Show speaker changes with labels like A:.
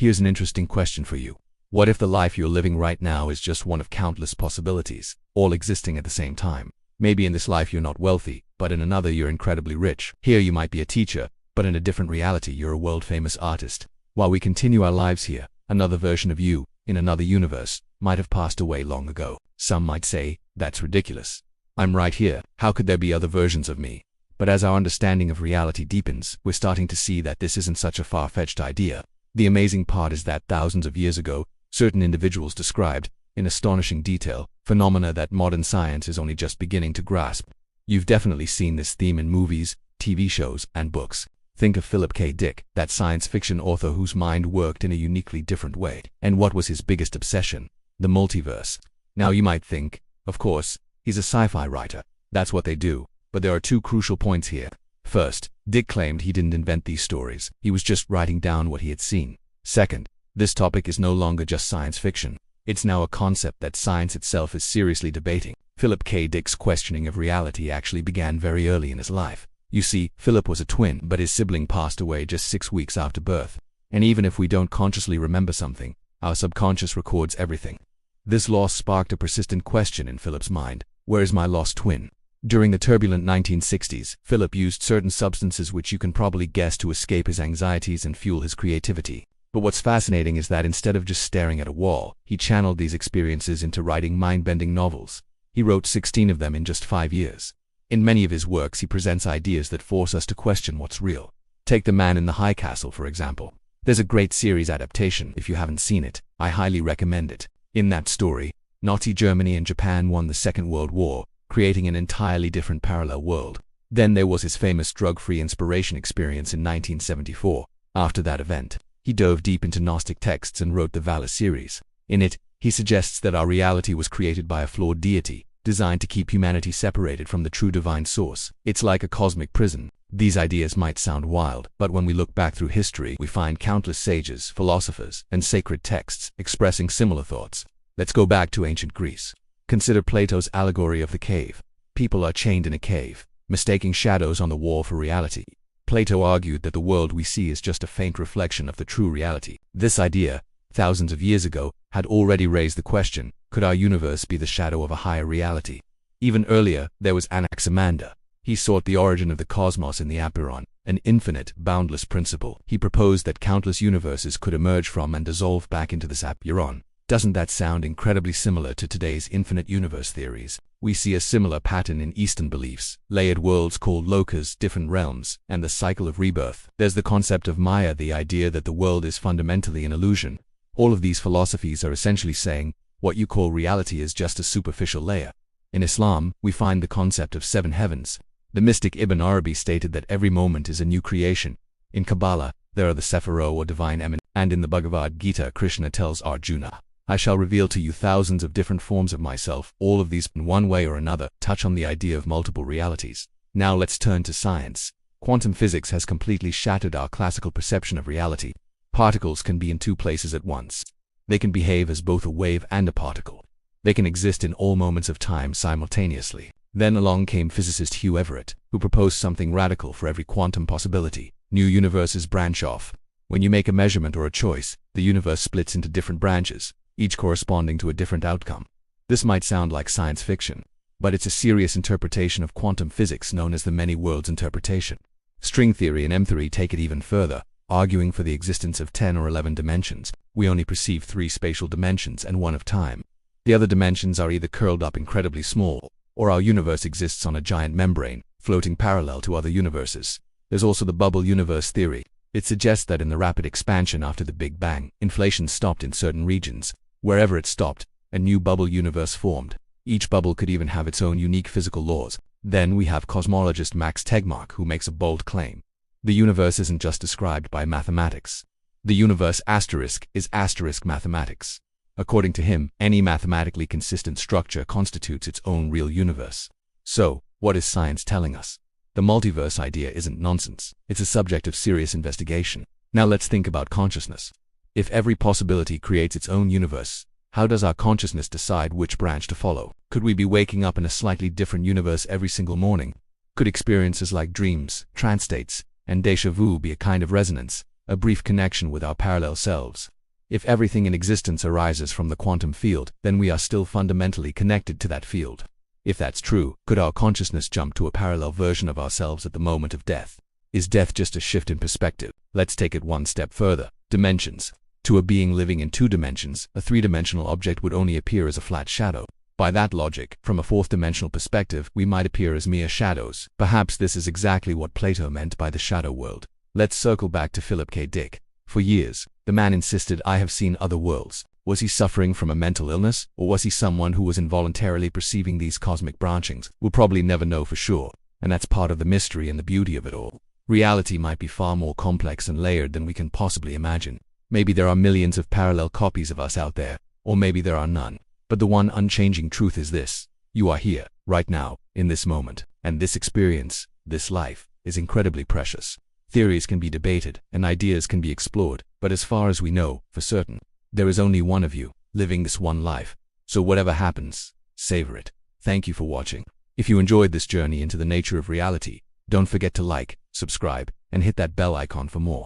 A: Here's an interesting question for you. What if the life you're living right now is just one of countless possibilities, all existing at the same time? Maybe in this life you're not wealthy, but in another you're incredibly rich. Here you might be a teacher, but in a different reality you're a world-famous artist. While we continue our lives here, another version of you, in another universe, might have passed away long ago. Some might say, that's ridiculous. I'm right here, how could there be other versions of me? But as our understanding of reality deepens, we're starting to see that this isn't such a far-fetched idea. The amazing part is that thousands of years ago, certain individuals described, in astonishing detail, phenomena that modern science is only just beginning to grasp. You've definitely seen this theme in movies, TV shows, and books. Think of Philip K. Dick, that science fiction author whose mind worked in a uniquely different way. And what was his biggest obsession? The multiverse. Now you might think, of course, he's a sci-fi writer. That's what they do. But there are two crucial points here. First, Dick claimed he didn't invent these stories. He was just writing down what he had seen. Second, this topic is no longer just science fiction. It's now a concept that science itself is seriously debating. Philip K. Dick's questioning of reality actually began very early in his life. You see, Philip was a twin, but his sibling passed away just 6 weeks after birth. And even if we don't consciously remember something, our subconscious records everything. This loss sparked a persistent question in Philip's mind. Where is my lost twin? During the turbulent 1960s, Philip used certain substances which you can probably guess to escape his anxieties and fuel his creativity. But what's fascinating is that instead of just staring at a wall, he channeled these experiences into writing mind-bending novels. He wrote 16 of them in just 5 years. In many of his works, he presents ideas that force us to question what's real. Take The Man in the High Castle, for example. There's a great series adaptation. If you haven't seen it, I highly recommend it. In that story, Nazi Germany and Japan won the Second World War, creating an entirely different parallel world. Then there was his famous drug-free inspiration experience in 1974. After that event, he dove deep into Gnostic texts and wrote the Valor series. In it, he suggests that our reality was created by a flawed deity, designed to keep humanity separated from the true divine source. It's like a cosmic prison. These ideas might sound wild, but when we look back through history, we find countless sages, philosophers, and sacred texts expressing similar thoughts. Let's go back to ancient Greece. Consider Plato's allegory of the cave. People are chained in a cave, mistaking shadows on the wall for reality. Plato argued that the world we see is just a faint reflection of the true reality. This idea, thousands of years ago, had already raised the question, could our universe be the shadow of a higher reality? Even earlier, there was Anaximander. He sought the origin of the cosmos in the apeiron, an infinite, boundless principle. He proposed that countless universes could emerge from and dissolve back into this apeiron. Doesn't that sound incredibly similar to today's infinite universe theories? We see a similar pattern in Eastern beliefs, layered worlds called lokas, different realms, and the cycle of rebirth. There's the concept of Maya, the idea that the world is fundamentally an illusion. All of these philosophies are essentially saying, what you call reality is just a superficial layer. In Islam, we find the concept of 7 heavens. The mystic Ibn Arabi stated that every moment is a new creation. In Kabbalah, there are the Sephirot or divine eminence, and in the Bhagavad Gita, Krishna tells Arjuna, I shall reveal to you thousands of different forms of myself. All of these, in one way or another, touch on the idea of multiple realities. Now let's turn to science. Quantum physics has completely shattered our classical perception of reality. Particles can be in 2 places at once. They can behave as both a wave and a particle. They can exist in all moments of time simultaneously. Then along came physicist Hugh Everett, who proposed something radical for every quantum possibility. New universes branch off. When you make a measurement or a choice, the universe splits into different branches, each corresponding to a different outcome. This might sound like science fiction, but it's a serious interpretation of quantum physics known as the many worlds interpretation. String theory and M-theory take it even further, arguing for the existence of 10 or 11 dimensions. We only perceive 3 spatial dimensions and 1 of time. The other dimensions are either curled up incredibly small, or our universe exists on a giant membrane, floating parallel to other universes. There's also the bubble universe theory. It suggests that in the rapid expansion after the Big Bang, inflation stopped in certain regions. Wherever it stopped, a new bubble universe formed. Each bubble could even have its own unique physical laws. Then we have cosmologist Max Tegmark, who makes a bold claim. The universe isn't just described by mathematics. The universe is mathematics. According to him, any mathematically consistent structure constitutes its own real universe. So, what is science telling us? The multiverse idea isn't nonsense. It's a subject of serious investigation. Now let's think about consciousness. If every possibility creates its own universe, how does our consciousness decide which branch to follow? Could we be waking up in a slightly different universe every single morning? Could experiences like dreams, trance states, and déjà vu be a kind of resonance, a brief connection with our parallel selves. If everything in existence arises from the quantum field, then we are still fundamentally connected to that field. If that's true, could our consciousness jump to a parallel version of ourselves at the moment of death? Is death just a shift in perspective? Let's take it one step further. Dimensions. To a being living in 2 dimensions, a 3-dimensional object would only appear as a flat shadow. By that logic, from a 4th-dimensional perspective, we might appear as mere shadows. Perhaps this is exactly what Plato meant by the shadow world. Let's circle back to Philip K. Dick. For years, the man insisted, "I have seen other worlds." Was he suffering from a mental illness, or was he someone who was involuntarily perceiving these cosmic branchings? We'll probably never know for sure, and that's part of the mystery and the beauty of it all. Reality might be far more complex and layered than we can possibly imagine. Maybe there are millions of parallel copies of us out there, or maybe there are none. But the one unchanging truth is this: you are here, right now, in this moment, and this experience, this life, is incredibly precious. Theories can be debated, and ideas can be explored, but as far as we know, for certain, there is only one of you, living this one life. So whatever happens, savor it. Thank you for watching. If you enjoyed this journey into the nature of reality, don't forget to like, subscribe, and hit that bell icon for more.